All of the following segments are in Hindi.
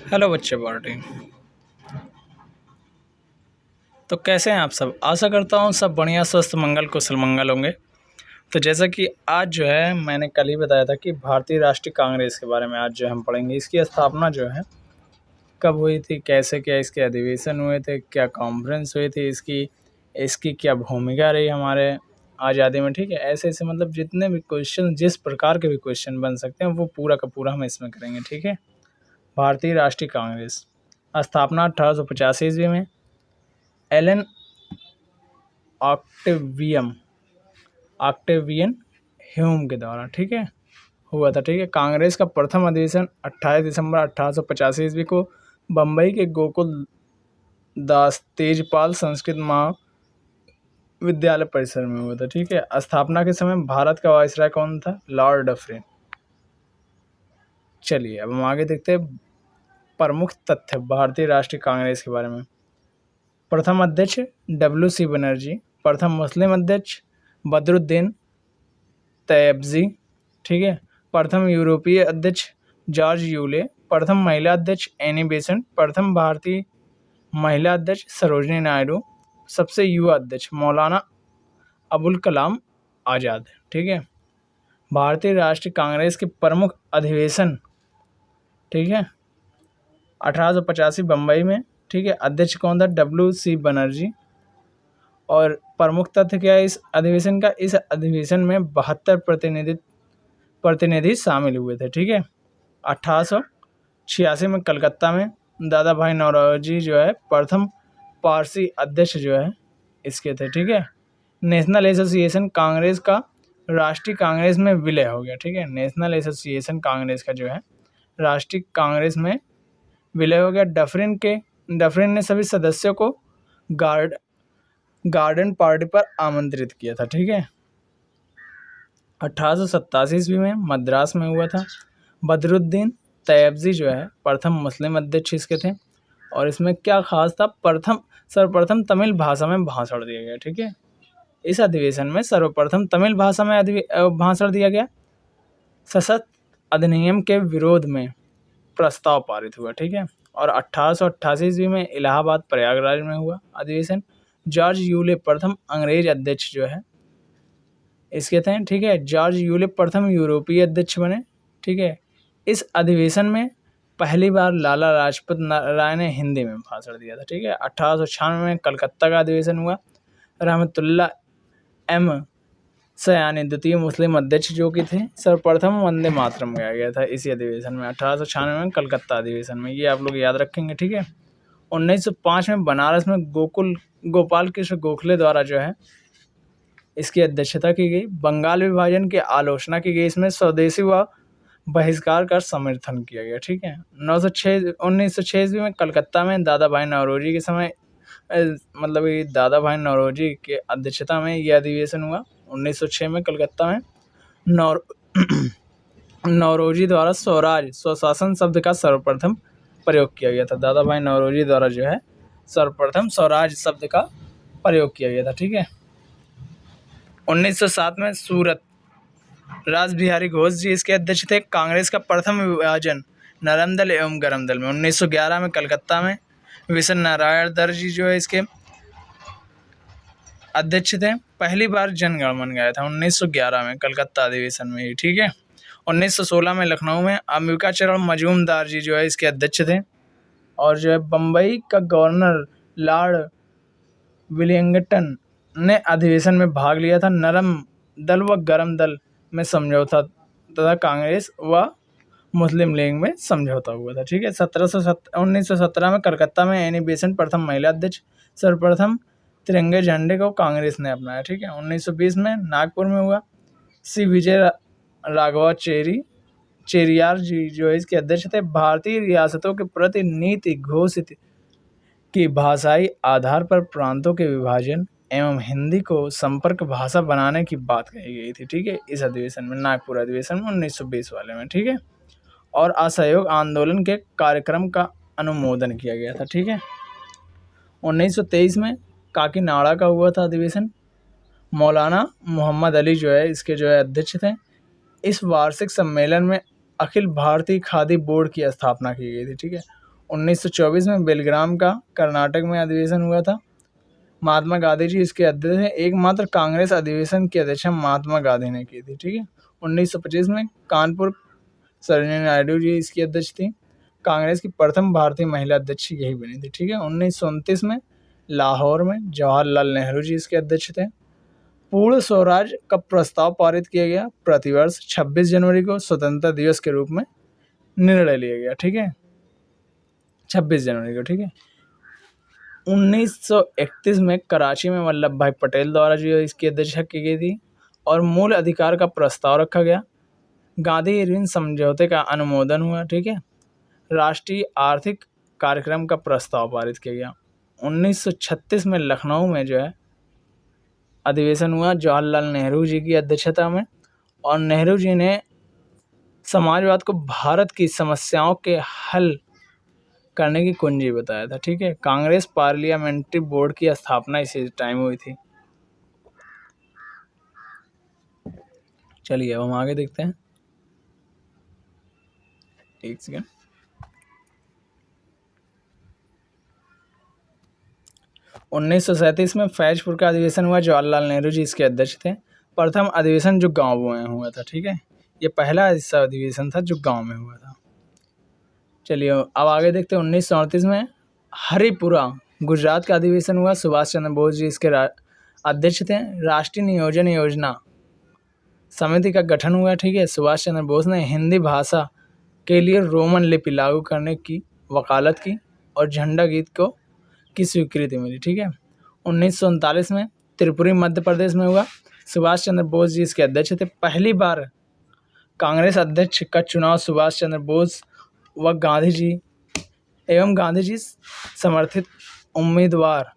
हेलो बच्चे पार्टी। तो कैसे हैं आप सब? आशा करता हूँ सब बढ़िया, स्वस्थ, मंगल, कुशल मंगल होंगे। तो जैसा कि आज जो है मैंने कल ही बताया था कि भारतीय राष्ट्रीय कांग्रेस के बारे में आज जो हम पढ़ेंगे। इसकी स्थापना जो है कब हुई थी, कैसे क्या इसके अधिवेशन हुए थे, क्या कॉन्फ्रेंस हुई थी, इसकी इसकी क्या भूमिका रही हमारे आज़ादी में। ठीक है, ऐसे ऐसे मतलब जितने भी क्वेश्चन, जिस प्रकार के भी क्वेश्चन बन सकते हैं वो पूरा का पूरा हम इसमें करेंगे। ठीक है। भारतीय राष्ट्रीय कांग्रेस स्थापना 1885 ईस्वी में एलन ऑक्टेवियम ऑक्टेवियन ह्यूम के द्वारा, ठीक है, हुआ था। ठीक है। कांग्रेस का प्रथम अधिवेशन 28 दिसंबर 1885 ईस्वी को बम्बई के गोकुल दास तेजपाल संस्कृत महाविद्यालय परिसर में हुआ था। ठीक है। स्थापना के समय भारत का वायसराय कौन था? Lord Dufferin. चलिए अब हम आगे देखते हैं प्रमुख तथ्य भारतीय राष्ट्रीय कांग्रेस के बारे में। प्रथम अध्यक्ष WC बनर्जी, प्रथम मुस्लिम अध्यक्ष बदरुद्दीन तैयबजी, ठीक है। प्रथम यूरोपीय अध्यक्ष जॉर्ज यूले, प्रथम महिला अध्यक्ष एनी बेसेंट, प्रथम भारतीय महिला अध्यक्ष सरोजनी नायडू, सबसे युवा अध्यक्ष मौलाना अबुल कलाम आज़ाद। ठीक है। भारतीय राष्ट्रीय कांग्रेस के प्रमुख अधिवेशन, ठीक है, 1885 बम्बई में। ठीक है। अध्यक्ष कौन था? WC बनर्जी। और प्रमुख तथ्य क्या है इस अधिवेशन का? इस अधिवेशन में 72 प्रतिनिधि शामिल हुए थे। ठीक है। 1886 में कलकत्ता में दादा भाई नौरोजी जो है प्रथम पारसी अध्यक्ष जो है इसके थे। ठीक है। नेशनल एसोसिएशन कांग्रेस का राष्ट्रीय कांग्रेस में विलय हो गया। ठीक है। नेशनल एसोसिएशन कांग्रेस का जो है राष्ट्रीय कांग्रेस में विलय हो गया। डफरिन ने सभी सदस्यों को गार्डन पार्टी पर आमंत्रित किया था। ठीक है। 1887 ईस्वी में मद्रास में हुआ था। बदरुद्दीन तैयबजी जो है प्रथम मुस्लिम अध्यक्ष इसके थे। और इसमें क्या खास था? सर्वप्रथम तमिल भाषा में भाषण दिया गया। ठीक है। इस अधिवेशन में सर्वप्रथम तमिल भाषा में भाषण दिया गया। सशस्त्र अधिनियम के विरोध में प्रस्ताव पारित हुआ। ठीक है। और 1888 ईस्वी में इलाहाबाद प्रयागराज में हुआ अधिवेशन। जॉर्ज यूले प्रथम अंग्रेज अध्यक्ष जो है इसके थे। ठीक है। जॉर्ज यूले प्रथम यूरोपीय अध्यक्ष बने। ठीक है। इस अधिवेशन में पहली बार लाला लाजपत राय ने हिंदी में भाषण दिया था। ठीक है। 1896 में कलकत्ता का अधिवेशन हुआ। रहमतुल्लाह एम सयानी द्वितीय मुस्लिम अध्यक्ष जो कि थे। सर्वप्रथम वंदे मातरम गाया गया था इसी अधिवेशन में 1896 में कलकत्ता अधिवेशन में। ये आप लोग याद रखेंगे। ठीक है। 1905 में बनारस में गोपाल कृष्ण गोखले द्वारा जो है इसकी अध्यक्षता की गई। बंगाल विभाजन की आलोचना की गई। इसमें स्वदेशी व बहिष्कार का समर्थन किया गया। ठीक है। 1906 ईस्वी में कलकत्ता में दादा भाई नौरोजी के समय मतलब ये दादा भाई नौरोजी के अध्यक्षता में यह अधिवेशन हुआ। 1906 में कलकत्ता में नौरोजी द्वारा स्वशासन शब्द का सर्वप्रथम प्रयोग किया गया था। दादा भाई नौरोजी द्वारा जो है सर्वप्रथम स्वराज शब्द का प्रयोग किया गया था। ठीक है। 1907 में सूरत राज बिहारी घोष जी इसके अध्यक्ष थे। कांग्रेस का प्रथम विभाजन नरम दल एवं गरम दल में। 1911 में कलकत्ता में विशन नारायण दर जी जो है इसके अध्यक्ष थे। पहली बार जनगणमन गाया था 1911 में कलकत्ता अधिवेशन में ही। ठीक है। 1916 में लखनऊ में अंबिकाचरण मजूमदार जी जो है इसके अध्यक्ष थे। और जो है बम्बई का गवर्नर लॉर्ड विलिंगटन ने अधिवेशन में भाग लिया था। नरम दल व गरम दल में समझौता तथा कांग्रेस व मुस्लिम लीग में समझौता हुआ था। ठीक है। 1917 में कलकत्ता में एनी बेसेंट प्रथम महिला अध्यक्ष। सर्वप्रथम तिरंगे झंडे को कांग्रेस ने अपनाया। ठीक है। 1920 में नागपुर में हुआ। सी विजय राघवा चेरियार जी जो इसके अध्यक्ष थे। भारतीय रियासतों के प्रति नीति घोषित की भाषाई आधार पर प्रांतों के विभाजन एवं हिंदी को संपर्क भाषा बनाने की बात कही गई थी। ठीक है। इस अधिवेशन में, नागपुर अधिवेशन में 1920 वाले में। ठीक है। और असहयोग आंदोलन के कार्यक्रम का अनुमोदन किया गया था। ठीक है। 1923 में काकीनाड़ा का हुआ था अधिवेशन। मौलाना मोहम्मद अली जो है इसके जो है अध्यक्ष थे। इस वार्षिक सम्मेलन में अखिल भारतीय खादी बोर्ड की स्थापना की गई थी। ठीक है। 1924 में बेलग्राम का कर्नाटक में अधिवेशन हुआ था। महात्मा गांधी जी इसके अध्यक्ष थे। एकमात्र कांग्रेस अधिवेशन की अध्यक्षता महात्मा गांधी ने की थी। ठीक है। 1925 में कानपुर सरोजिनी नायडू जी इसकी अध्यक्ष थी। कांग्रेस की प्रथम भारतीय महिला अध्यक्ष यही बनी थी। ठीक है। 1929 में लाहौर में जवाहरलाल नेहरू जी इसके अध्यक्ष थे। पूर्ण स्वराज का प्रस्ताव पारित किया गया। प्रतिवर्ष 26 जनवरी को स्वतंत्रता दिवस के रूप में निर्णय लिया गया। ठीक है। 26 जनवरी को। ठीक है। 1931 में कराची में वल्लभ भाई पटेल द्वारा जो इसकी अध्यक्षता की गई थी और मूल अधिकार का प्रस्ताव रखा गया। गांधी इरविन समझौते का अनुमोदन हुआ। ठीक है। राष्ट्रीय आर्थिक कार्यक्रम का प्रस्ताव पारित किया गया। 1936 में लखनऊ में जो है अधिवेशन हुआ जवाहरलाल नेहरू जी की अध्यक्षता में, और नेहरू जी ने समाजवाद को भारत की समस्याओं के हल करने की कुंजी बताया था। ठीक है। कांग्रेस पार्लियामेंट्री बोर्ड की स्थापना इसी टाइम हुई थी। चलिए अब हम आगे देखते हैं। एक सेकेंड। उन्नीस में फैजपुर का अधिवेशन हुआ। जवाहरलाल नेहरू जी इसके अध्यक्ष थे। प्रथम अधिवेशन जो गांव में हुआ था। ठीक है। ये पहला ऐसा अधिवेशन था जो गांव में हुआ था। चलिए अब आगे देखते हैं। 1938 में हरिपुरा गुजरात का अधिवेशन हुआ। सुभाष चंद्र बोस जी इसके अध्यक्ष थे। राष्ट्रीय नियोजन योजना समिति का गठन हुआ। ठीक है। सुभाष चंद्र बोस ने हिंदी भाषा के लिए रोमन लिपि लागू करने की वकालत की और झंडा गीत को की स्वीकृति मिली। ठीक है। 1939 में त्रिपुरी मध्य प्रदेश में हुआ। सुभाष चंद्र बोस जी इसके अध्यक्ष थे। पहली बार कांग्रेस अध्यक्ष का चुनाव सुभाष चंद्र बोस व गांधी जी एवं गांधी जी समर्थित उम्मीदवार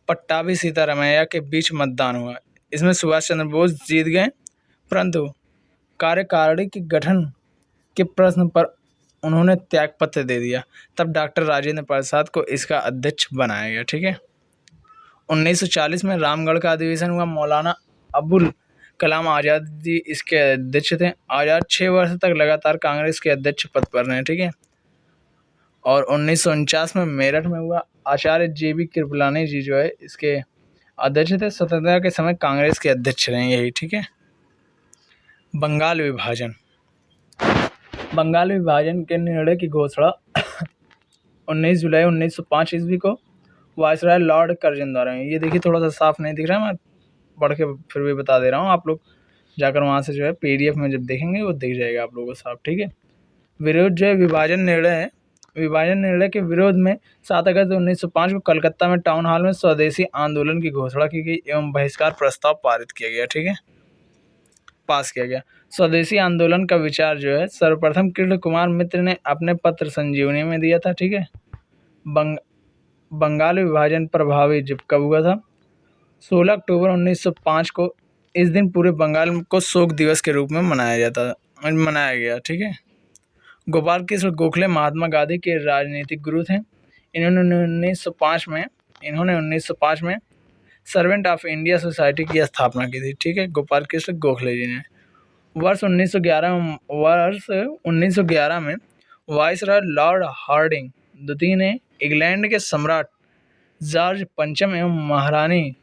पट्टाभी सीतारामैया के बीच मतदान हुआ। इसमें सुभाष चंद्र बोस जीत गए, परंतु कार्यकारिणी के गठन के प्रश्न पर उन्होंने त्यागपत्र दे दिया। तब डॉक्टर राजेंद्र प्रसाद को इसका अध्यक्ष बनाया गया। ठीक है। 1940 में रामगढ़ का अधिवेशन हुआ। मौलाना अबुल कलाम आज़ाद जी इसके अध्यक्ष थे। आज़ाद 6 वर्ष तक लगातार कांग्रेस के अध्यक्ष पद पर रहे। ठीक है। और 1949 में मेरठ में हुआ। आचार्य JB कृपलानी जी जो है इसके अध्यक्ष थे। स्वतंत्रता के समय कांग्रेस के अध्यक्ष रहे यही। ठीक है। बंगाल विभाजन। बंगाल विभाजन के निर्णय की घोषणा 19 जुलाई 1905 ईस्वी को वायसराय लॉर्ड कर्जन द्वारा। ये देखिए थोड़ा सा साफ नहीं दिख रहा है, मैं पढ़ के फिर भी बता दे रहा हूँ। आप लोग जाकर वहाँ से जो है PDF में जब देखेंगे वो दिख जाएगा आप लोगों को साफ। ठीक है। विरोध जो है विभाजन निर्णय के विरोध में 7 अगस्त 1905 को कलकत्ता में टाउन हॉल में स्वदेशी आंदोलन की घोषणा की गई एवं बहिष्कार प्रस्ताव पारित किया गया। ठीक है। पास किया गया। स्वदेशी आंदोलन का विचार जो है सर्वप्रथम कृष्ण कुमार मित्र ने अपने पत्र संजीवनी में दिया था। ठीक है। बंगाल विभाजन प्रभावी जब कब हुआ था? 16 अक्टूबर 1905 को। इस दिन पूरे बंगाल को शोक दिवस के रूप में मनाया गया। ठीक है। गोपाल कृष्ण गोखले महात्मा गांधी के राजनीतिक गुरु थे। इन्होंने 1905 में सर्वेंट ऑफ इंडिया सोसाइटी की स्थापना की थी। ठीक है। गोपाल कृष्ण गोखले जी ने वर्ष 1911 में वाइसरॉय लॉर्ड हार्डिंग द्वितीय ने इंग्लैंड के सम्राट जॉर्ज पंचम एवं महारानी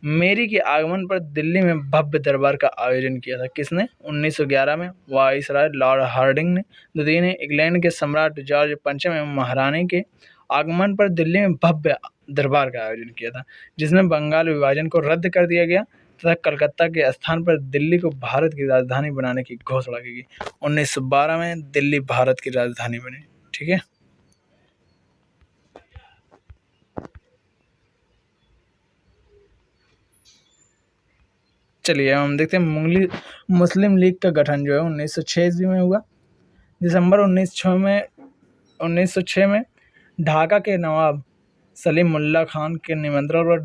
मेरी के आगमन पर दिल्ली में भव्य दरबार का आयोजन किया था। किसने? 1911 में वाइसरॉय लॉर्ड हार्डिंग ने द्वितीय ने इंग्लैंड के सम्राट जॉर्ज पंचम एवं महारानी के आगमन पर दिल्ली में भव्य दरबार का आयोजन किया था, जिसमें बंगाल विभाजन को रद्द कर दिया गया तथा कलकत्ता के स्थान पर दिल्ली को भारत की राजधानी बनाने की घोषणा की गई। 1912 में दिल्ली भारत की राजधानी बनी। ठीक है। चलिए हम देखते हैं मुस्लिम लीग का गठन जो है 1906 ईस्वी में हुआ। दिसंबर 1906 में ढाका के नवाब सलीम मुल्ला खान के निमंत्रण पर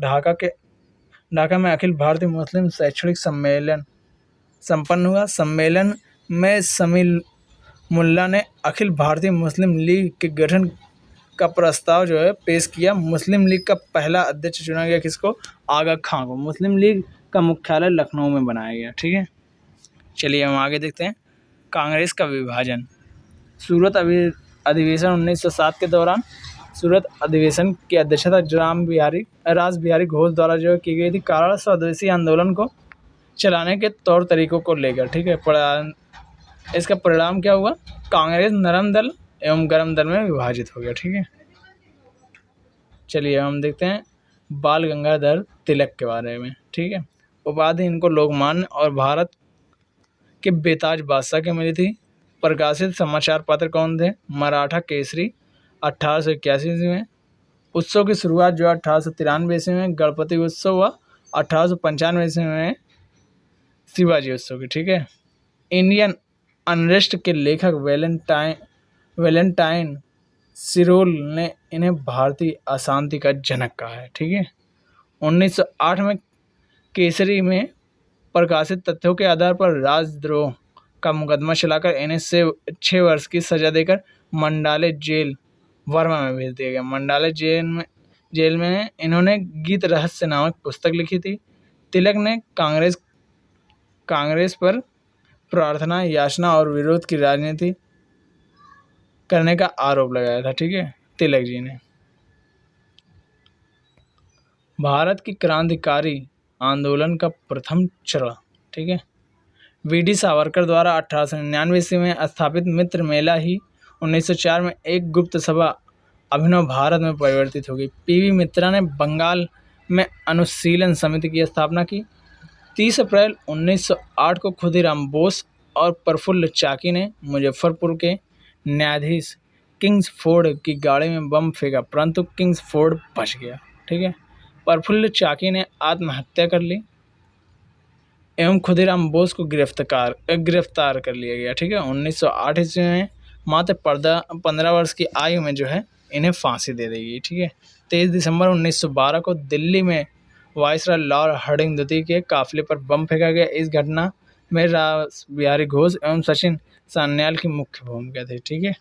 ढाका में अखिल भारतीय मुस्लिम शैक्षणिक सम्मेलन संपन्न हुआ। सम्मेलन में समील मुल्ला ने अखिल भारतीय मुस्लिम लीग के गठन का प्रस्ताव जो है पेश किया। मुस्लिम लीग का पहला अध्यक्ष चुना गया किसको? आगा खां को। मुस्लिम लीग का मुख्यालय लखनऊ में बनाया गया। ठीक है। चलिए हम आगे देखते हैं। कांग्रेस का विभाजन। सूरत अधिवेशन 1907 के दौरान सूरत अधिवेशन की अध्यक्षता रास बिहारी घोष द्वारा जो है की गई थी, कारण स्वदेशी आंदोलन को चलाने के तौर तरीकों को लेकर। ठीक है, इसका परिणाम क्या हुआ? कांग्रेस नरम दल एवं गरम दल में विभाजित हो गया। ठीक है, चलिए हम देखते हैं बाल गंगाधर तिलक के बारे में। ठीक है, उपाधि इनको लोकमान्य और भारत के बेताज बादशाह के मिली थी। प्रकाशित समाचार पत्र कौन थे? मराठा केसरी 1881 ईस्वी में। उत्सव की शुरुआत जो 1893 ईस्वी में गणपति उत्सव हुआ, 1895 ईस्वी में शिवाजी उत्सव की। ठीक है, इंडियन अनरेस्ट के लेखक वैलेंटाइन सिरोल ने इन्हें भारतीय अशांति का जनक कहा है। ठीक है, 1908 में केसरी में प्रकाशित तथ्यों के आधार पर राजद्रोह का मुकदमा चलाकर इन्हें 6 वर्ष की सजा देकर मंडाले जेल वर्मा में भेज दिया गया। मंडाले जेल में इन्होंने गीत रहस्य नामक पुस्तक लिखी थी। तिलक ने कांग्रेस पर प्रार्थना, याचना और विरोध की राजनीति करने का आरोप लगाया था। ठीक है, तिलक जी ने भारत की क्रांतिकारी आंदोलन का प्रथम चरण। ठीक है, वीडी सावरकर द्वारा 1899 ईस्वी में स्थापित मित्र मेला ही 1904 में एक गुप्त सभा अभिनव भारत में परिवर्तित हो गई। पीवी मित्रा ने बंगाल में अनुशीलन समिति की स्थापना की। 30 अप्रैल 1908 को खुदीराम बोस और प्रफुल्ल चाकी ने मुजफ्फरपुर के न्यायाधीश किंग्सफोर्ड की गाड़ी में बम फेंका, परंतु किंग्सफोर्ड बच गया। ठीक है, प्रफुल्ल चाकी ने आत्महत्या कर ली एवं खुदीराम बोस को गिरफ्तार कर लिया गया। ठीक है, 1908 ईस्वी में मात्र 15 वर्ष की आयु में जो है इन्हें फांसी दे दी गई। ठीक है, 23 दिसंबर 1912 को दिल्ली में वायसराय लॉर्ड हार्डिंग द्वितीय के काफिले पर बम फेंका गया। इस घटना में रास बिहारी घोष एवं सचिन सान्याल की मुख्य भूमिका थी। ठीक है,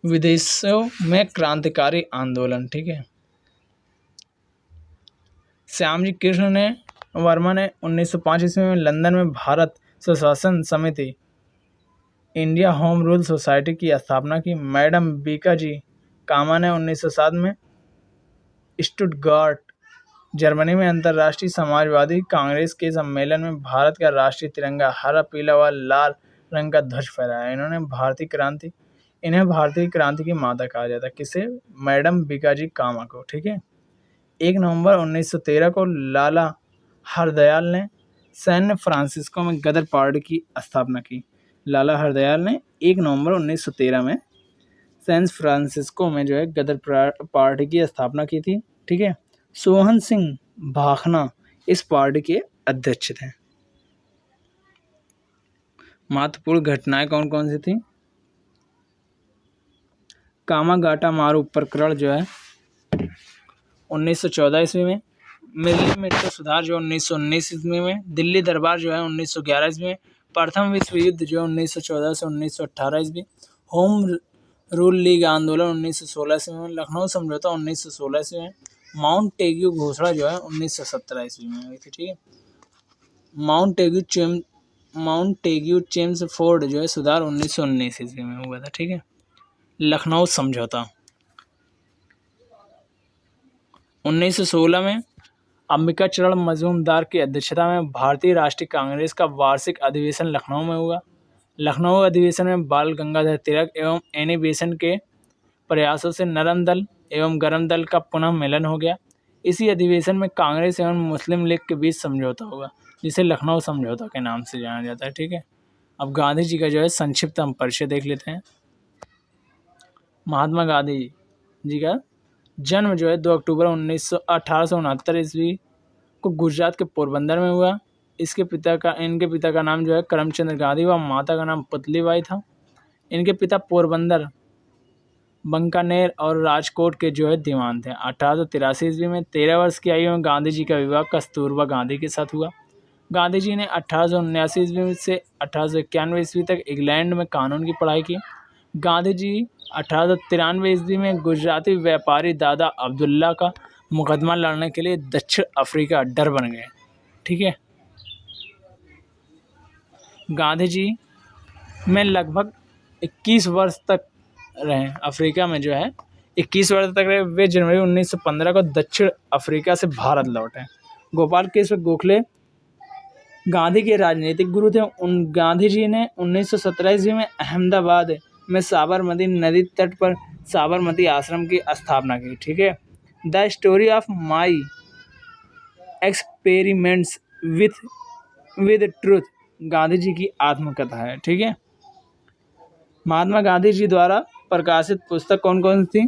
विदेशों में क्रांतिकारी आंदोलन। ठीक है, श्यामजी कृष्ण वर्मा ने 1905 ईस्वी में लंदन में भारत स्वशासन समिति इंडिया होम रूल सोसाइटी की स्थापना की। मैडम बीकाजी कामा ने 1907 में स्टुटगार्ट जर्मनी में अंतर्राष्ट्रीय समाजवादी कांग्रेस के सम्मेलन में भारत का राष्ट्रीय तिरंगा हरा, पीला व लाल रंग का ध्वज फहराया। इन्हें भारतीय क्रांति की माता कहा जाता है। किसे? मैडम बीकाजी कामा को। ठीक है, 1 नवंबर 1913 को लाला हरदयाल ने सैन फ्रांसिस्को में गदर पार्टी की स्थापना की। लाला हरदयाल ने 1 नवंबर 1913 में सैन फ्रांसिस्को में जो है गदर पार्टी की स्थापना की थी। ठीक है, सोहन सिंह भाखना इस पार्टी के अध्यक्ष थे। महत्वपूर्ण घटनाएं कौन कौन सी थी? कामागाटा मारू प्रकरण जो है 1914 ईस्वी में, मिलिट्री सुधार जो 1919 ईस्वी में, दिल्ली दरबार जो है 1911 ईस्वी में, प्रथम विश्व युद्ध जो 1914 से 1918 ईस्वी, होम रूल लीग आंदोलन 1916 ईस्वी में, लखनऊ समझौता 1916 ईस्वी में, माउंट टेग्यू घोषणा जो है 1917 ईस्वी में हुई थी। ठीक है, माउंट टेग्यू चेम्सफोर्ड जो है सुधार 1919 ईस्वी में हुआ था। ठीक है, लखनऊ समझौता 1916 में अंबिका चरण मजूमदार की अध्यक्षता में भारतीय राष्ट्रीय कांग्रेस का वार्षिक अधिवेशन लखनऊ में हुआ। लखनऊ अधिवेशन में बाल गंगाधर तिलक एवं एनी बेसेंट के प्रयासों से नरम दल एवं गरम दल का पुनः मिलन हो गया। इसी अधिवेशन में कांग्रेस एवं मुस्लिम लीग के बीच समझौता हुआ, जिसे लखनऊ समझौता के नाम से जाना जाता है। ठीक है, अब गांधी जी का जो है संक्षिप्त हम परिचय देख लेते हैं। महात्मा गांधी जी का जन्म जो है 2 अक्टूबर 1869 ईस्वी को गुजरात के पोरबंदर में हुआ। इनके पिता का नाम जो है करमचंद गांधी व माता का नाम पुतलीबाई था। इनके पिता पोरबंदर, बंकानेर और राजकोट के जो है दीवान थे। 1883 ईस्वी में 13 वर्ष की आयु में गांधी जी का विवाह कस्तूरबा गांधी के साथ हुआ। गांधी जी ने 1879 ईस्वी से 1891 ईस्वी तक इंग्लैंड में कानून की पढ़ाई की। गांधी जी 1893 ईस्वी में गुजराती व्यापारी दादा अब्दुल्ला का मुकदमा लड़ने के लिए दक्षिण अफ्रीका अड्डा बन गए। ठीक है, गांधी जी में लगभग 21 वर्ष तक रहे अफ्रीका में जो है, 21 वर्ष तक रहे। वे जनवरी 1915 को दक्षिण अफ्रीका से भारत लौटे। गोपाल कृष्ण गोखले गांधी के राजनीतिक गुरु थे। उन गांधी जी ने 1917 ईस्वी में अहमदाबाद में साबरमती नदी तट पर साबरमती आश्रम की स्थापना की। ठीक है। The story of my experiments with truth Gandhi ji की आत्मकथा है। ठीक है। महात्मा गांधी जी द्वारा प्रकाशित पुस्तक कौन कौन थी?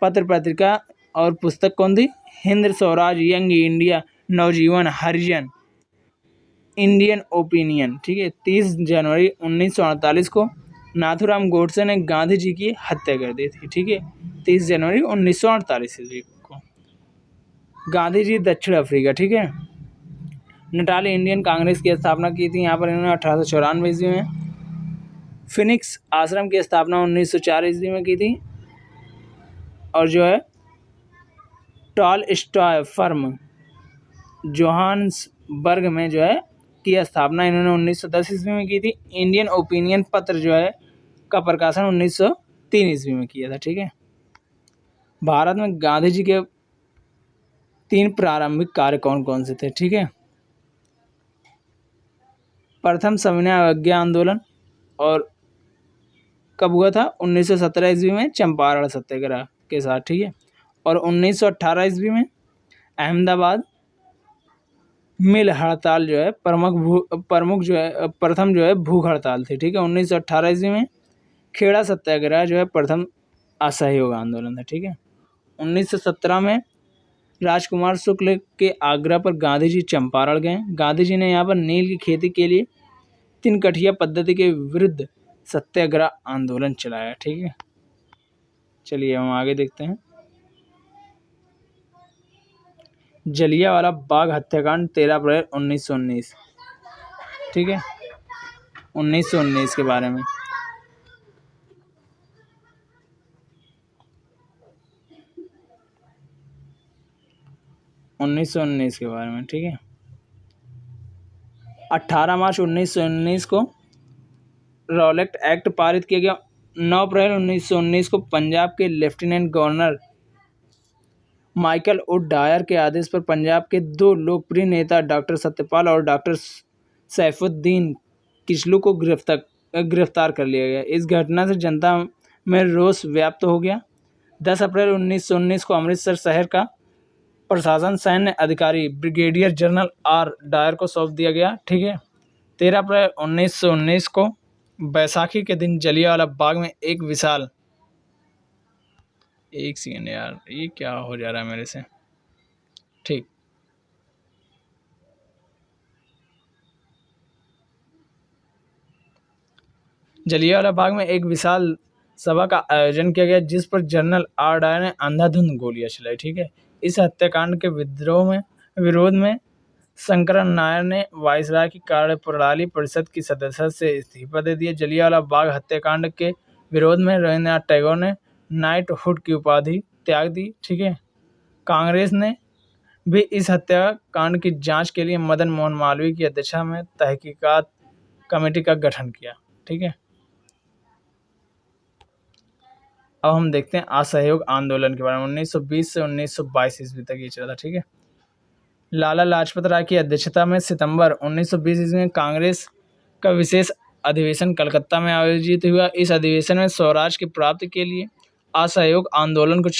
पत्र पत्रिका और पुस्तक कौन थी? हिंद स्वराज, यंग इंडिया, नवजीवन, हरिजन, इंडियन ओपिनियन। ठीक है। 30 जनवरी 1948 को नाथूराम गोडसे ने गांधी जी की हत्या कर दी थी। ठीक है। 30 जनवरी 1948 ईस्वी को। गांधी जी दक्षिण अफ्रीका। ठीक है। नटाली इंडियन कांग्रेस की स्थापना की थी यहाँ पर इन्होंने 1894 ईस्वी में। फिनिक्स आश्रम की स्थापना 1904 ईस्वी में की थी। और जो है टॉल स्टॉय फर्म जोहान्सबर्ग में जो है की स्थापना इन्होंने 1910 ईस्वी में की थी। इंडियन ओपिनियन पत्र जो है का प्रकाशन 1903 ईस्वी में किया था। ठीक है। भारत में गांधी जी के 3 प्रारंभिक कार्य कौन कौन से थे? ठीक है। प्रथम सविनय अवज्ञा आंदोलन, और कब हुआ था? 1917 ईस्वी में चंपारण सत्याग्रह के साथ। ठीक है। और 1918 ईस्वी में अहमदाबाद मिल हड़ताल जो है प्रमुख जो है प्रथम जो है भूख हड़ताल थी। ठीक है। 1918 ईस्वी में खेड़ा सत्याग्रह जो है प्रथम असहयोग आंदोलन था। ठीक है। 1917 में राजकुमार शुक्ल के आग्रह पर गांधी जी चंपारण गए। गांधी जी ने यहाँ पर नील की खेती के लिए 3 कठिया पद्धति के विरुद्ध सत्याग्रह आंदोलन चलाया। ठीक है। चलिए हम आगे देखते हैं। जलियांवाला बाग हत्याकांड 13 अप्रैल 1919। ठीक है। 1919 के बारे में। ठीक है। 18 मार्च 1919 को रॉलेट एक्ट पारित किया गया। 9 अप्रैल 1919 को पंजाब के lieutenant governor Michael O Dyer के आदेश पर पंजाब के 2 लोकप्रिय नेता डॉक्टर सत्यपाल और डॉक्टर सैफुद्दीन किचलू को गिरफ्तार कर लिया गया। इस घटना से जनता में रोष व्याप्त हो गया। 10 अप्रैल 1919 को अमृतसर शहर का प्रशासन सैन्य अधिकारी ब्रिगेडियर जनरल आर डायर को सौंप दिया गया। ठीक है। 13 अप्रैल 1919 को बैसाखी के दिन जलियांवाला बाग में एक विशाल, एक सेकेंड यार, ये क्या हो जा रहा है मेरे से? ठीक। जलियांवाला बाग में एक विशाल सभा का आयोजन किया गया जिस पर जनरल आर डायर ने अंधाधुंध गोलियां चलाई। ठीक है। इस हत्याकांड के विरोध में शंकरन नायर ने वायसराय की कार्यप्रणाली परिषद की सदस्यता से इस्तीफा दे दिया। जलियांवाला बाग हत्याकांड के विरोध में रविन्द्रनाथ टैगोर ने नाइटहुड की उपाधि त्याग दी। ठीक है। कांग्रेस ने भी इस हत्याकांड की जांच के लिए मदन मोहन मालवीय की अध्यक्षता में तहकीकात कमेटी का गठन किया। ठीक है। अब हम देखते हैं असहयोग आंदोलन के बारे में। 1920 से 1922 ईस्वी तक ये चला था। ठीक है। लाला लाजपत राय की अध्यक्षता में सितंबर 1920 ईस्वी में कांग्रेस का विशेष अधिवेशन कलकत्ता में आयोजित हुआ। इस अधिवेशन में स्वराज की प्राप्ति के लिए असहयोग आंदोलन को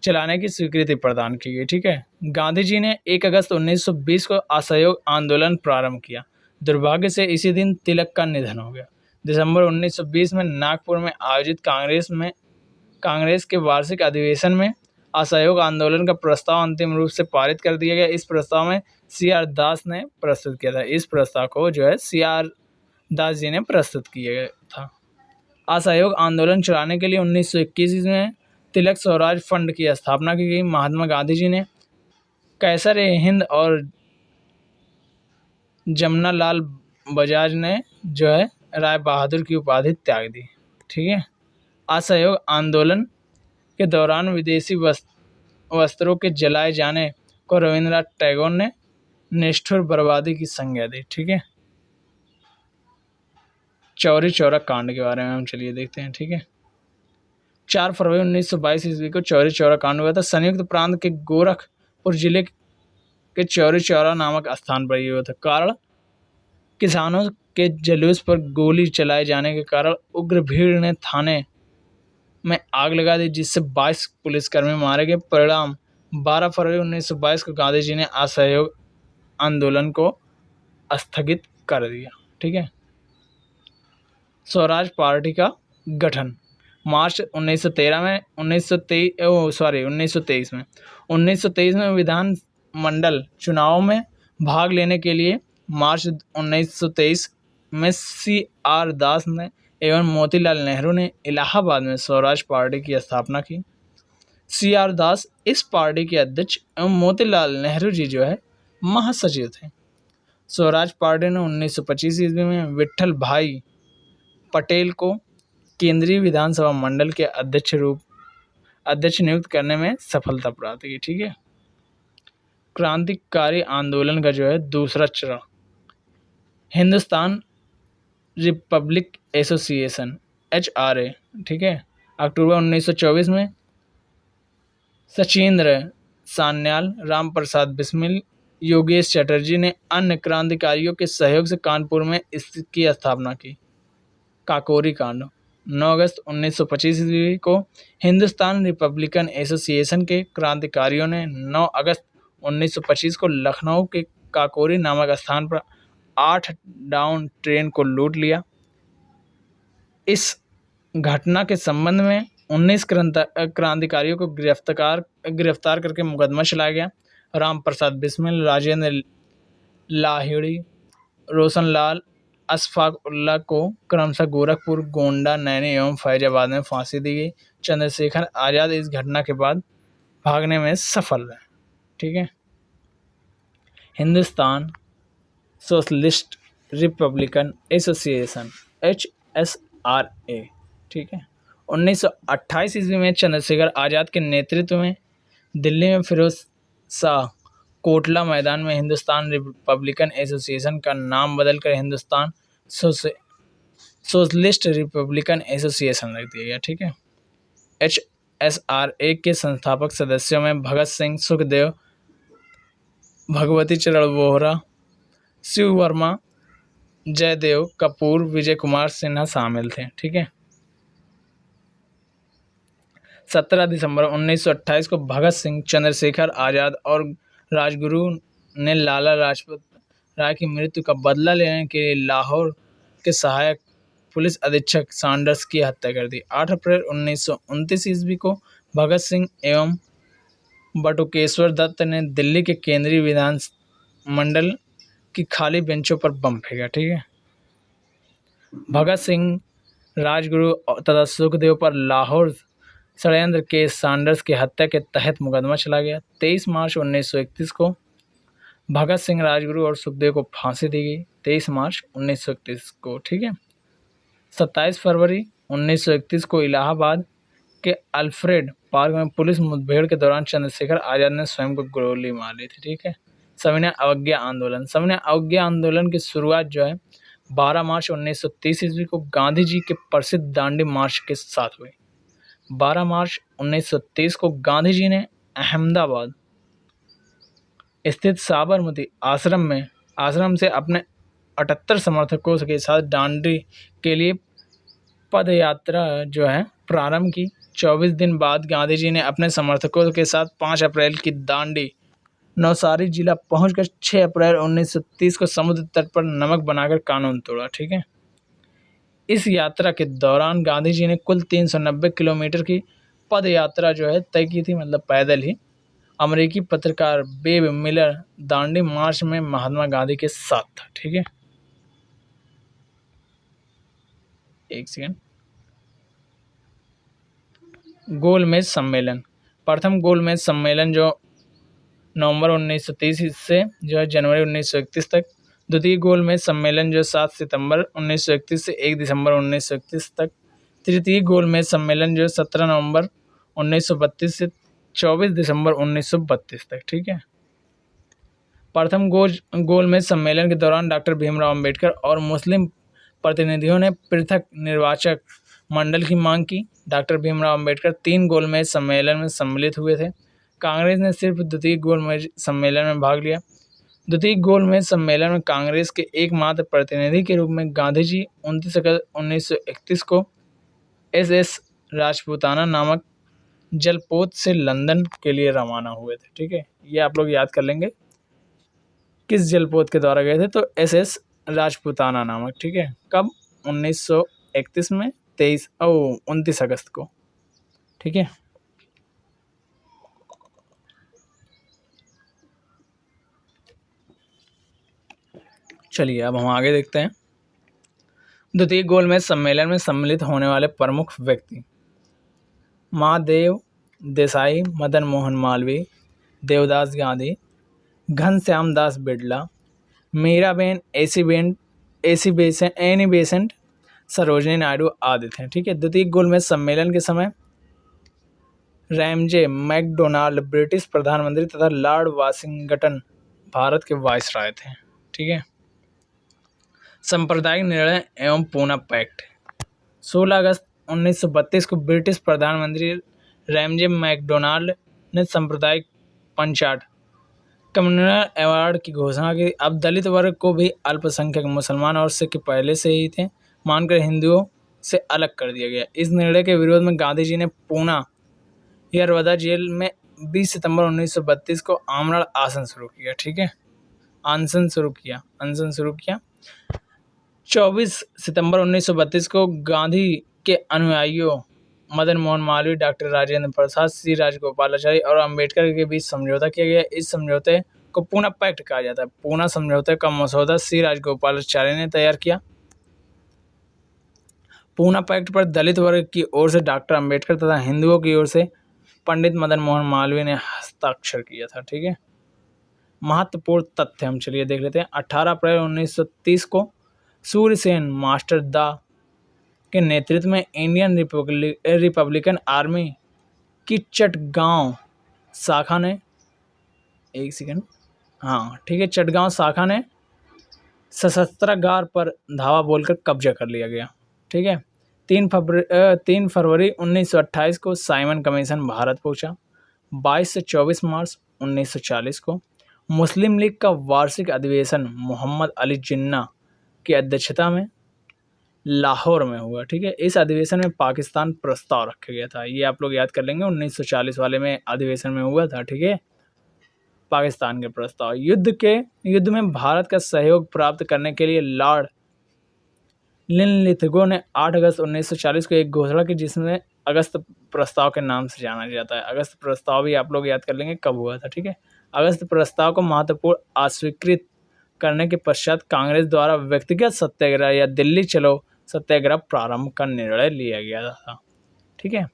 चलाने की स्वीकृति प्रदान की गई। ठीक है। गांधी जी ने 1 अगस्त 1920 को असहयोग आंदोलन प्रारंभ किया। दुर्भाग्य से इसी दिन तिलक का निधन हो गया। दिसंबर 1920 में नागपुर में आयोजित कांग्रेस के वार्षिक अधिवेशन में असहयोग आंदोलन का प्रस्ताव अंतिम रूप से पारित कर दिया गया। इस प्रस्ताव में CR दास ने प्रस्तुत किया था। इस प्रस्ताव को जो है CR दास जी ने प्रस्तुत किया था। असहयोग आंदोलन चलाने के लिए 1921 में तिलक स्वराज फंड की स्थापना की गई। महात्मा गांधी जी ने कैसर हिंद और जमनालाल बजाज ने जो है राय बहादुर की उपाधि त्याग दी। ठीक है। असहयोग आंदोलन के दौरान विदेशी वस्त्रों के जलाए जाने को रविन्द्रनाथ टैगोर ने निष्ठुर बर्बादी की संज्ञा दी। ठीक है। चौरी चौरा कांड के बारे में हम चलिए देखते हैं, ठीक है। 4 फरवरी 1922 ईस्वी को चौरी चौरा कांड हुआ था। संयुक्त प्रांत के गोरखपुर जिले के चौरी चौरा नामक स्थान पर ये हुआ था। कारण, किसानों के जुलूस पर गोली चलाए जाने के कारण उग्र भीड़ ने थाने में आग लगा दी, जिससे 22 पुलिसकर्मी मारे गए। परिणाम 12 फरवरी 1922 को गांधी जी ने असहयोग आंदोलन को स्थगित कर दिया, ठीक है। स्वराज पार्टी का गठन मार्च 1923 में विधानमंडल चुनाव में भाग लेने के लिए मार्च 1923 में CR दास ने एवं मोतीलाल नेहरू ने इलाहाबाद में स्वराज पार्टी की स्थापना की। CR दास इस पार्टी के अध्यक्ष एवं मोतीलाल नेहरू जी जो है महासचिव थे। स्वराज पार्टी ने 1925 ईस्वी में विट्ठल भाई पटेल को केंद्रीय विधानसभा मंडल के अध्यक्ष नियुक्त करने में सफलता प्राप्त की, ठीक है। क्रांतिकारी आंदोलन का जो है दूसरा चरण, हिंदुस्तान रिपब्लिक एसोसिएशन HRA, ठीक है। अक्टूबर 1924 में सचिंद्र सान्याल, राम प्रसाद बिस्मिल, योगेश चटर्जी ने अन्य क्रांतिकारियों के सहयोग से कानपुर में इसकी स्थापना की। काकोरी कांड 9 अगस्त 1925 ईस्वी को हिंदुस्तान रिपब्लिकन एसोसिएशन के क्रांतिकारियों ने 9 अगस्त 1925 को लखनऊ के काकोरी नामक स्थान पर 8 डाउन ट्रेन को लूट लिया। इस घटना के संबंध में 19 क्रांतिकारियों को गिरफ्तार करके मुकदमा चलाया गया। राम प्रसाद बिस्मिल, राजेंद्र लाहिड़ी, रोशनलाल अशफाक उल्लाह को क्रमशः गोरखपुर, गोंडा, नैनी एवं फैजाबाद में फांसी दी गई। चंद्रशेखर आज़ाद इस घटना के बाद भागने में सफल रहे, ठीक है। Hindustan socialist Republican association HSRA, ठीक है। 1928 ईस्वी में चंद्रशेखर आज़ाद के नेतृत्व में दिल्ली में फिरोज शाह कोटला मैदान में हिंदुस्तान रिपब्लिकन एसोसिएशन का नाम बदलकर हिंदुस्तान सोशलिस्ट रिपब्लिकन एसोसिएशन रख दिया गया, ठीक है। HSRA के संस्थापक सदस्यों में भगत सिंह, सुखदेव, भगवती चरण वोहरा, शिव वर्मा, जयदेव कपूर, विजय कुमार सिन्हा शामिल थे, ठीक है। 17 दिसंबर 1928 को भगत सिंह, चंद्रशेखर आज़ाद और राजगुरु ने लाला लाजपत राय की मृत्यु का बदला लेने के लिए लाहौर के सहायक पुलिस अधीक्षक सैंडर्स की हत्या कर दी। 8 अप्रैल 1929 ईस्वी को भगत सिंह एवं बटुकेश्वर दत्त ने दिल्ली के केंद्रीय विधानमंडल की खाली बेंचों पर बम फेंका, ठीक है। भगत सिंह, राजगुरु तथा सुखदेव पर लाहौर षड्यंत्र के सैंडर्स की हत्या के तहत मुकदमा चला गया। 23 मार्च 1931 को भगत सिंह, राजगुरु और सुखदेव को फांसी दी गई। 23 मार्च 1931 को, ठीक है। 27 फरवरी 1931 को इलाहाबाद के अल्फ्रेड पार्क में पुलिस मुठभेड़ के दौरान चंद्रशेखर आज़ाद ने स्वयं को गोली मार ली थी, ठीक है। सविनय अवज्ञा आंदोलन। सविनय अवज्ञा आंदोलन की शुरुआत जो है 12 मार्च 1930 ईस्वी को गांधी जी के प्रसिद्ध दांडी मार्च के साथ हुई। 12 मार्च 1930 को गांधी जी ने अहमदाबाद स्थित साबरमती आश्रम से अपने 78 समर्थकों के साथ दांडी के लिए पद यात्रा जो है प्रारंभ की। 24 दिन बाद गांधी जी ने अपने समर्थकों के साथ 5 अप्रैल की दांडी नवसारी जिला पहुंचकर 6 अप्रैल 1930 को समुद्र तट पर नमक बनाकर कानून तोड़ा, ठीक है। इस यात्रा के दौरान गांधी जी ने कुल 390 किलोमीटर की पद यात्रा जो है तय की थी, मतलब पैदल ही। अमेरिकी पत्रकार बेब मिलर दांडी मार्च में महात्मा गांधी के साथ था, ठीक है। एक सेकंड। गोलमेज सम्मेलन। प्रथम गोलमेज सम्मेलन जो नवंबर 1930 से जो है जनवरी 1931 तक। द्वितीय गोलमेज सम्मेलन जो 7 सितंबर 1931 से 1 दिसंबर 1931 तक। तृतीय गोलमेज सम्मेलन जो 17 नवंबर 1932 से 24 दिसंबर 1932 तक, ठीक है। प्रथम गोलमेज सम्मेलन के दौरान डॉक्टर भीमराव अंबेडकर और मुस्लिम प्रतिनिधियों ने पृथक निर्वाचक मंडल की मांग की। डॉक्टर भीमराव अंबेडकर 3 गोलमेज सम्मेलन में सम्मिलित हुए थे। कांग्रेस ने सिर्फ द्वितीय गोलमेज सम्मेलन में भाग लिया। द्वितीय गोलमेज सम्मेलन में कांग्रेस के एकमात्र प्रतिनिधि के रूप में गांधी जी 29 अगस्त 1931 को एस राजपूताना नामक जलपोत से लंदन के लिए रवाना हुए थे। ठीक है, ये आप लोग याद कर लेंगे किस जलपोत के द्वारा गए थे, तो एस राजपूताना नामक। ठीक है, कब? 1931 में 29 अगस्त को। ठीक है, चलिए अब हम आगे देखते हैं। द्वितीय गोलमेज सम्मेलन में सम्मिलित होने वाले प्रमुख व्यक्ति: महादेव देसाई, मदन मोहन मालवीय, देवदास गांधी, घनश्याम दास बिड़ला, मीराबेन, एनी बेसेंट, सरोजनी नायडू आदि थे। ठीक है, द्वितीय गोलमेज सम्मेलन के समय रैमजे मैकडोनाल्ड ब्रिटिश प्रधानमंत्री तथा लॉर्ड वाशिंगटन भारत के वायसराय थे। ठीक है, सांप्रदायिक निर्णय एवं पूना पैक्ट: 16 अगस्त 1932 को ब्रिटिश प्रधानमंत्री रैमजे मैकडोनाल्ड ने सांप्रदायिक पंचायत कम्युनल अवार्ड की घोषणा की। अब दलित वर्ग को भी अल्पसंख्यक मुसलमान और सिख पहले से ही थे मानकर हिंदुओं से अलग कर दिया गया। इस निर्णय के विरोध में गांधी जी ने पूना यरवदा जेल में 20 सितंबर 1932 को आमरण अनशन शुरू किया। ठीक है, अनशन शुरू किया। 24 सितंबर 1932 को गांधी के अनुयायियों मदन मोहन मालवीय, डॉक्टर राजेंद्र प्रसाद, सी राजगोपालाचारी और अंबेडकर के बीच समझौता किया गया। इस समझौते को पूना पैक्ट कहा जाता है। पूना समझौते का मसौदा सी राजगोपालाचारी ने तैयार किया। पूना पैक्ट पर दलित वर्ग की ओर से डॉक्टर अंबेडकर तथा हिंदुओं की ओर से पंडित मदन मोहन मालवीय ने हस्ताक्षर किया था। ठीक है, महत्वपूर्ण तथ्य हम चलिए देख लेते हैं। 18 अप्रैल 1930 को सूर्यसेन मास्टर दा के नेतृत्व में इंडियन रिपब्लिकन आर्मी की चटगांव शाखा ने चटगांव शाखा ने शस्त्रागार पर धावा बोलकर कब्जा कर लिया गया। ठीक है, 3 फरवरी 1928 को साइमन कमीशन भारत पहुंचा। 22 से 24 मार्च 1940 को मुस्लिम लीग का वार्षिक अधिवेशन मोहम्मद अली जिन्ना की अध्यक्षता में लाहौर में हुआ। ठीक है, इस अधिवेशन में पाकिस्तान प्रस्ताव रखा गया था। ये आप लोग याद कर लेंगे, 1940 वाले में अधिवेशन में हुआ था। ठीक है, पाकिस्तान के प्रस्ताव। युद्ध में भारत का सहयोग प्राप्त करने के लिए लॉर्ड लिनलिथगो ने 8 अगस्त 1940 को एक घोषणा की जिसमें अगस्त प्रस्ताव के नाम से जाना जाता है। अगस्त प्रस्ताव भी आप लोग याद कर लेंगे कब हुआ था। ठीक है, अगस्त प्रस्ताव को महत्वपूर्ण अस्वीकृत करने के पश्चात कांग्रेस द्वारा व्यक्तिगत सत्याग्रह या दिल्ली चलो सत्याग्रह प्रारंभ का निर्णय लिया गया था। ठीक है,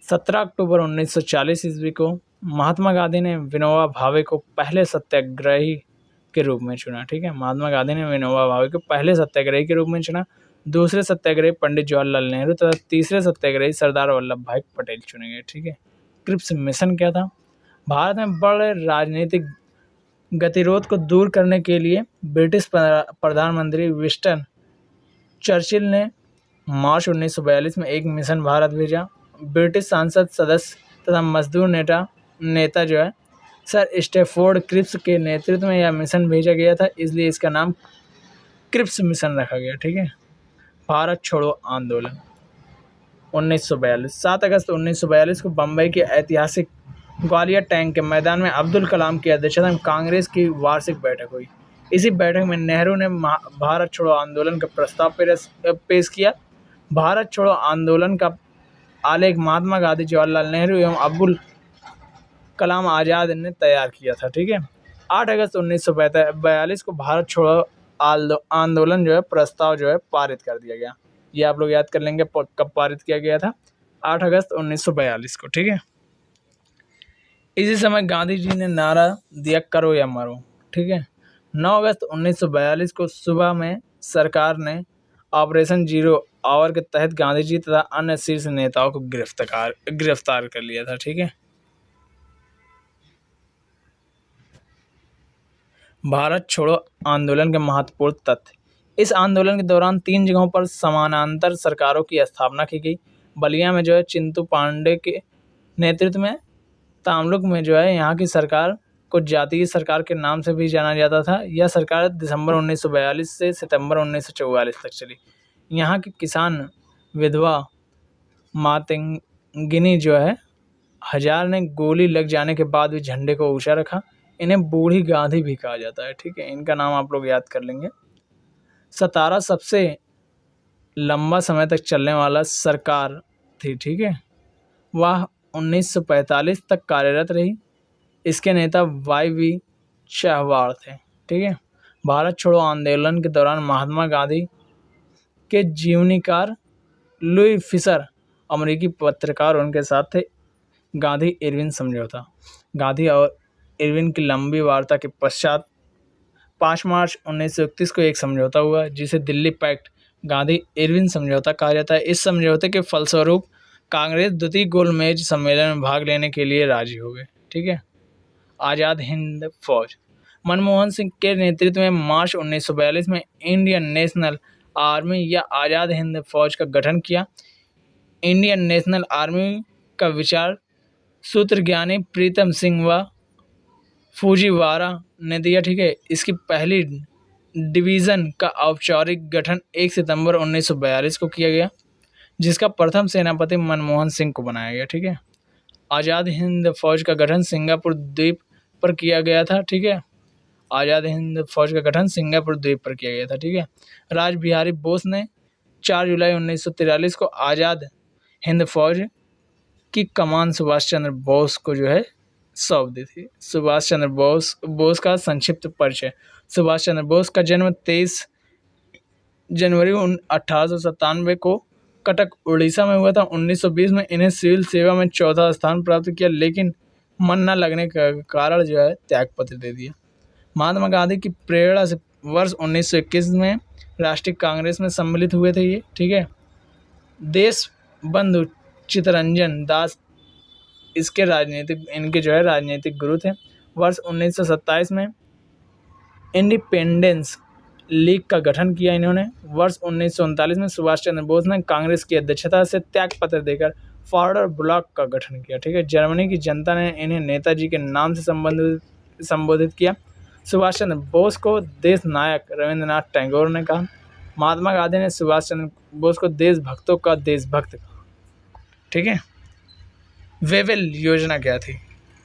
17 अक्टूबर 1940 ईस्वी को महात्मा गांधी ने विनोबा भावे को पहले सत्याग्रही के रूप में चुना। ठीक है, महात्मा गांधी ने विनोबा भावे को पहले सत्याग्रही के रूप में चुना। दूसरे सत्याग्रही पंडित जवाहरलाल नेहरू तथा तीसरे सत्याग्रही सरदार वल्लभ भाई पटेल चुने गए। ठीक है, क्रिप्स मिशन क्या था? भारत में बड़े राजनीतिक गतिरोध को दूर करने के लिए ब्रिटिश प्रधानमंत्री विंस्टन चर्चिल ने मार्च 1942 में एक मिशन भारत भेजा। ब्रिटिश संसद सदस्य तथा मजदूर नेता जो है सर स्टैफोर्ड क्रिप्स के नेतृत्व में यह मिशन भेजा गया था, इसलिए इसका नाम क्रिप्स मिशन रखा गया। ठीक है, भारत छोड़ो आंदोलन 1942। 7 अगस्त 1942 को बम्बई के ऐतिहासिक ग्वालियर टैंक के मैदान में अब्दुल कलाम की अध्यक्षता में कांग्रेस की वार्षिक बैठक हुई। इसी बैठक में नेहरू ने भारत छोड़ो आंदोलन का प्रस्ताव पेश किया। भारत छोड़ो आंदोलन का आलेख महात्मा गांधी, जवाहरलाल नेहरू एवं अब्दुल कलाम आज़ाद ने तैयार किया था। ठीक है, 8 अगस्त 1942 को भारत छोड़ो आंदोलन जो है प्रस्ताव जो है पारित कर दिया गया। ये आप लोग याद कर लेंगे कब पारित किया गया था, 8 अगस्त 1942 को। ठीक है, इसी समय गांधी जी ने नारा दिया करो या मरो। ठीक है, 9 अगस्त 1942 को सुबह में सरकार ने ऑपरेशन जीरो आवर के तहत गांधी जी तथा अन्य शीर्ष नेताओं को गिरफ्तार कर लिया था। ठीक है, भारत छोड़ो आंदोलन के महत्वपूर्ण तथ्य। इस आंदोलन के दौरान 3 जगहों पर समानांतर सरकारों की स्थापना की गई। बलिया में जो है चिंतु पांडे के नेतृत्व में, तमलुक में जो है यहाँ की सरकार को जातीय सरकार के नाम से भी जाना जाता था। यह सरकार दिसंबर 1942 से सितंबर 1944 तक चली। यहाँ की किसान विधवा मातंगिनी जो है हजार ने गोली लग जाने के बाद भी झंडे को ऊंचा रखा। इन्हें बूढ़ी गांधी भी कहा जाता है, ठीक है, इनका नाम आप लोग याद कर लेंगे। सतारा सबसे लंबा समय तक चलने वाला सरकार थी, ठीक है, वह 1945 तक कार्यरत रही। इसके नेता YV शाहवाड़ थे, ठीक है। भारत छोड़ो आंदोलन के दौरान महात्मा गांधी के जीवनीकार लुई फिशर अमेरिकी पत्रकार उनके साथ थे। गांधी इरविन समझौता। गांधी और इरविन की लंबी वार्ता के पश्चात 5 मार्च 1931 को एक समझौता हुआ जिसे दिल्ली पैक्ट गांधी इरविन समझौता कहा जाता है। इस समझौते के फलस्वरूप कांग्रेस द्वितीय गोलमेज सम्मेलन में भाग लेने के लिए राजी हो गए, ठीक है। आज़ाद हिंद फौज। मनमोहन सिंह के नेतृत्व में मार्च 1942 में इंडियन नेशनल आर्मी या आज़ाद हिंद फौज का गठन किया। इंडियन नेशनल आर्मी का विचार सूत्रज्ञानी प्रीतम सिंह व फूजीवारा ने दिया, ठीक है। इसकी पहली डिवीज़न का औपचारिक गठन 1 सितंबर 1942 को किया गया, जिसका प्रथम सेनापति मनमोहन सिंह को बनाया गया, ठीक है। आज़ाद हिंद फौज का गठन सिंगापुर द्वीप पर किया गया था, ठीक है। आज़ाद हिंद फौज का गठन सिंगापुर द्वीप पर किया गया था, ठीक है। राज बिहारी बोस ने 4 जुलाई 1943 को आज़ाद हिंद फौज की कमान सुभाष चंद्र बोस को जो है सौंप दी थी। सुभाष चंद्र बोस का संक्षिप्त परिचय। सुभाष चंद्र बोस का जन्म 23 जनवरी 1897 को कटक उड़ीसा में हुआ था। 1920 में इन्हें सिविल सेवा में 4था स्थान प्राप्त किया, लेकिन मन न लगने के कारण जो है त्यागपत्र दे दिया। महात्मा गांधी की प्रेरणा से वर्ष 1921 में राष्ट्रीय कांग्रेस में सम्मिलित हुए थे ये, ठीक है। देश बंधु चित्तरंजन दास इनके जो है राजनीतिक गुरु थे। वर्ष 1927 में इंडिपेंडेंस लीग का गठन किया इन्होंने। वर्ष 1939 में सुभाष चंद्र बोस ने कांग्रेस की अध्यक्षता से त्यागपत्र देकर फॉरवर्ड ब्लॉक का गठन किया, ठीक है। जर्मनी की जनता ने इन्हें नेताजी के नाम से संबोधित किया। सुभाष चंद्र बोस को देश नायक रविंद्रनाथ टैगोर ने कहा। महात्मा गांधी ने सुभाष चंद्र बोस को देशभक्तों का देशभक्त कहा, ठीक है। वेवेल योजना क्या थी?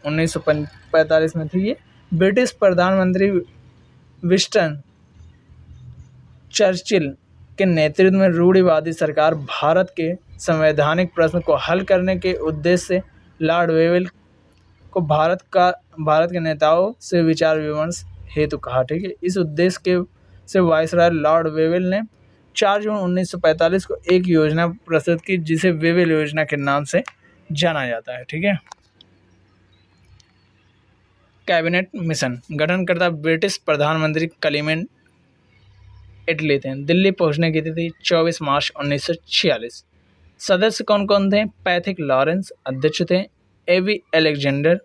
1945 में थी ये। ब्रिटिश प्रधानमंत्री विंस्टन चर्चिल के नेतृत्व में रूढ़िवादी सरकार भारत के संवैधानिक प्रश्न को हल करने के उद्देश्य से लॉर्ड वेवेल को भारत के नेताओं से विचार विमर्श हेतु कहा, ठीक है। इस उद्देश्य से वायसराय लॉर्ड वेवेल ने 4 जून 1945 को एक योजना प्रस्तुत की जिसे वेवेल योजना के नाम से जाना जाता है, ठीक है। Cabinet mission. गठनकर्ता ब्रिटिश प्रधानमंत्री क्लेमेंट एटली थे। दिल्ली पहुंचने की तिथि 24 मार्च 1946। सदस्य कौन कौन थे? पैथिक लॉरेंस अध्यक्ष थे। एवी अलेक्जेंडर।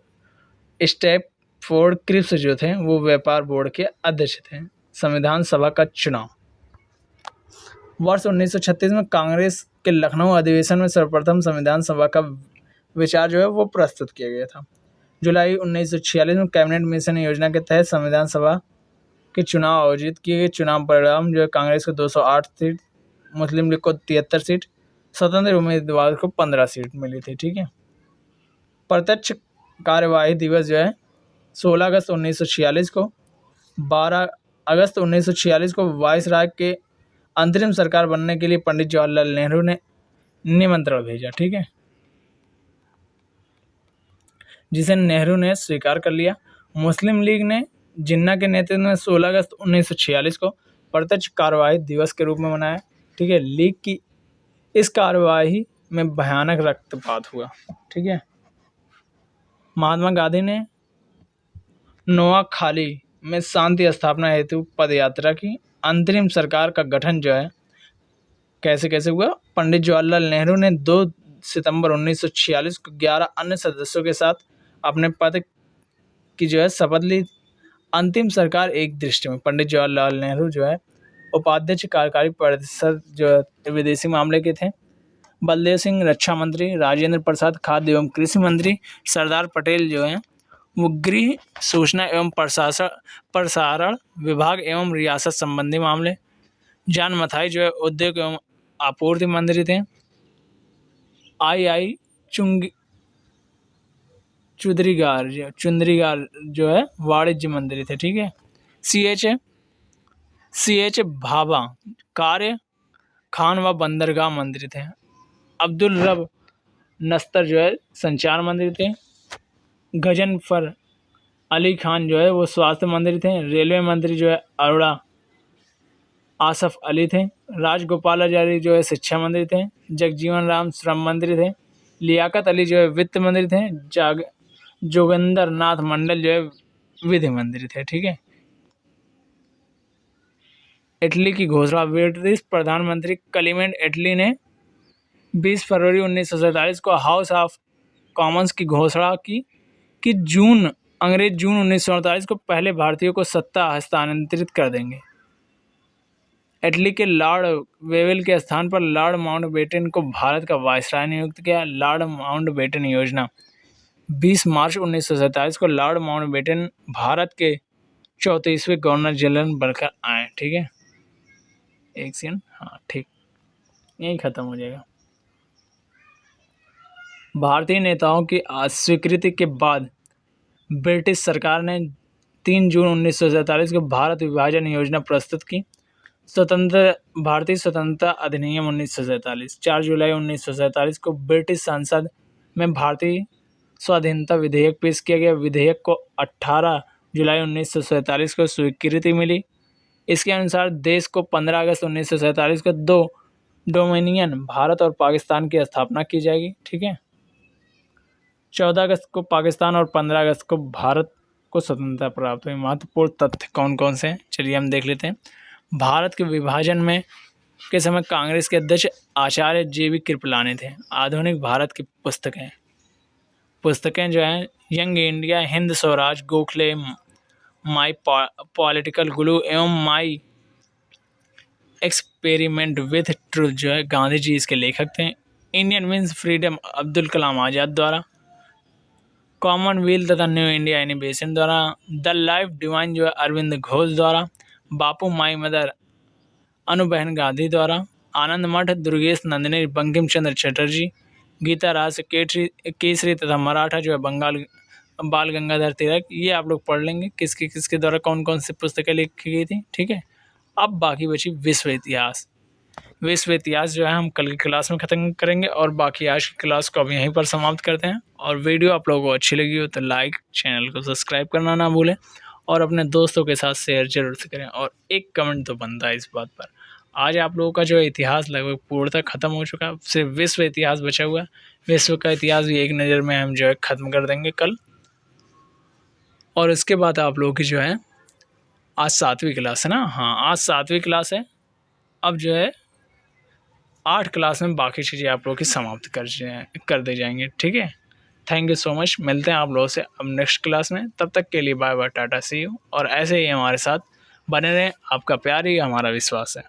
स्टैफोर्ड क्रिप्स जो थे वो व्यापार बोर्ड के अध्यक्ष थे। संविधान सभा का चुनाव। वर्ष 1936 में कांग्रेस के लखनऊ अधिवेशन में सर्वप्रथम संविधान सभा का विचार जो है वो प्रस्तुत किया गया था। जुलाई 1946 में कैबिनेट मिशन योजना के तहत संविधान सभा के चुनाव आयोजित किए गए। चुनाव परिणाम जो है कांग्रेस को 208 सीट, मुस्लिम लीग को 73 सीट, स्वतंत्र उम्मीदवार को 15 सीट मिली थी, ठीक है। प्रत्यक्ष कार्यवाही दिवस जो है 16 अगस्त 1946 को, 12 अगस्त 1946 को वायसराय के अंतरिम सरकार बनने के लिए पंडित जवाहरलाल नेहरू ने निमंत्रण भेजा, ठीक है, जिसे नेहरू ने स्वीकार कर लिया। मुस्लिम लीग ने जिन्ना के नेतृत्व में 16 अगस्त 1946 को प्रत्यक्ष कार्यवाही दिवस के रूप में मनाया, ठीक है। लीग की इस कार्यवाही में भयानक रक्तपात हुआ, ठीक है। महात्मा गांधी ने नोआखाली में शांति स्थापना हेतु पदयात्रा की। अंतरिम सरकार का गठन जो है कैसे हुआ? पंडित जवाहरलाल नेहरू ने 2 सितंबर 1946 को 11 अन्य सदस्यों के साथ अपने पद की जो है शपथ ली। अंतिम सरकार एक दृष्टि में पंडित जवाहरलाल नेहरू जो है उपाध्यक्ष कार्यकारी परिषद जो विदेशी मामले के थे। बलदेव सिंह रक्षा मंत्री, राजेंद्र प्रसाद खाद्य एवं कृषि मंत्री, सरदार पटेल जो हैं वो गृह, सूचना एवं प्रसारण विभाग एवं रियासत संबंधी मामले, जॉन मथाई जो है उद्योग एवं आपूर्ति मंत्री थे। आई चुंद्रीगार जो है वाणिज्य मंत्री थे। ठीक है। सी एच भाभा कार्य, खान व बंदरगाह मंत्री थे। अब्दुल रब नस्तर जो है संचार मंत्री थे। गजनफर अली खान जो है वो स्वास्थ्य मंत्री थे। रेलवे मंत्री जो है अरोड़ा आसफ अली थे। राजगोपालाचारी जो है शिक्षा मंत्री थे। जगजीवन राम श्रम मंत्री थे। लियाकत अली जो है वित्त मंत्री थे। जोगिंदर नाथ मंडल जो है विधि मंत्री थे। ठीक है। इटली की घोषणा, ब्रिटिश प्रधानमंत्री क्लेमेंट इटली ने 20 फरवरी 1947 को हाउस ऑफ कॉमन्स की घोषणा की कि अंग्रेज जून 1948 को पहले भारतीयों को सत्ता हस्तांतरित कर देंगे। इटली के लॉर्ड वेवेल के स्थान पर लॉर्ड माउंटबेटन को भारत का वायसराय नियुक्त किया। लॉर्ड माउंटबेटन योजना, 20 मार्च 1947 को लॉर्ड माउंटबेटन भारत के 34वें गवर्नर जनरल बनकर आए। ठीक है। एक सेकंड, हाँ ठीक, यही खत्म हो जाएगा। भारतीय नेताओं की अस्वीकृति के बाद ब्रिटिश सरकार ने 3 जून 1947 को भारत विभाजन योजना प्रस्तुत की। भारतीय स्वतंत्रता अधिनियम 1947, 4 जुलाई 1947 को ब्रिटिश संसद में भारतीय स्वाधीनता विधेयक पेश किया गया। विधेयक को 18 जुलाई 1947 को स्वीकृति मिली। इसके अनुसार देश को 15 अगस्त 1947 को 2 डोमिनियन भारत और पाकिस्तान की स्थापना की जाएगी। ठीक है। 14 अगस्त को पाकिस्तान और 15 अगस्त को भारत को स्वतंत्रता प्राप्त हुई। महत्वपूर्ण तथ्य कौन कौन से हैं, चलिए हम देख लेते हैं। भारत के विभाजन में के समय कांग्रेस के अध्यक्ष आचार्य JB कृपलानी थे। आधुनिक भारत की पुस्तकें जो हैं young India, Hind Swaraj, Gokhale, my political glue एवं माई एक्सपेरिमेंट विथ ट्रूथ जो है गांधी जी इसके लेखक थे। Indian means freedom Abdul Kalam Azad द्वारा। कॉमनवेल्थ तथा न्यू इंडिया इनोवेशन द्वारा। द लाइफ डिवाइन जो है अरविंद घोष द्वारा। बापू माई मदर अनुबहन गांधी द्वारा। आनंद मठ दुर्गेश नंदिनी बंकिम चंद्र चटर्जी। गीता राज केसरी तथा मराठा जो है बाल गंगाधर तिलक। ये आप लोग पढ़ लेंगे किसके द्वारा कौन कौन सी पुस्तकें लिखी गई थी। ठीक है। अब बाकी बची विश्व इतिहास। विश्व इतिहास जो है हम कल की क्लास में ख़त्म करेंगे और बाकी आज की क्लास को अब यहीं पर समाप्त करते हैं। और वीडियो आप लोगों को अच्छी लगी हो तो लाइक, चैनल को सब्सक्राइब करना ना भूलें और अपने दोस्तों के साथ शेयर जरूर से करें और एक कमेंट तो बनता है इस बात पर। आज आप लोगों का जो इतिहास लगभग पूर्णतः ख़त्म हो चुका है, सिर्फ विश्व इतिहास बचा हुआ है। विश्व का इतिहास भी एक नज़र में हम जो है ख़त्म कर देंगे कल। और इसके बाद आप लोगों की जो है आज 7वीं क्लास है ना, हाँ आज 7वीं क्लास है। अब जो है 8 क्लास में बाकी चीज़ें आप लोगों की समाप्त कर दे जाएंगे। ठीक है। Thank you so much. मिलते हैं आप लोगों से अब नेक्स्ट क्लास में। तब तक के लिए bye bye, tata, see you. और ऐसे ही हमारे साथ बने रहें, आपका प्यार ही हमारा विश्वास है।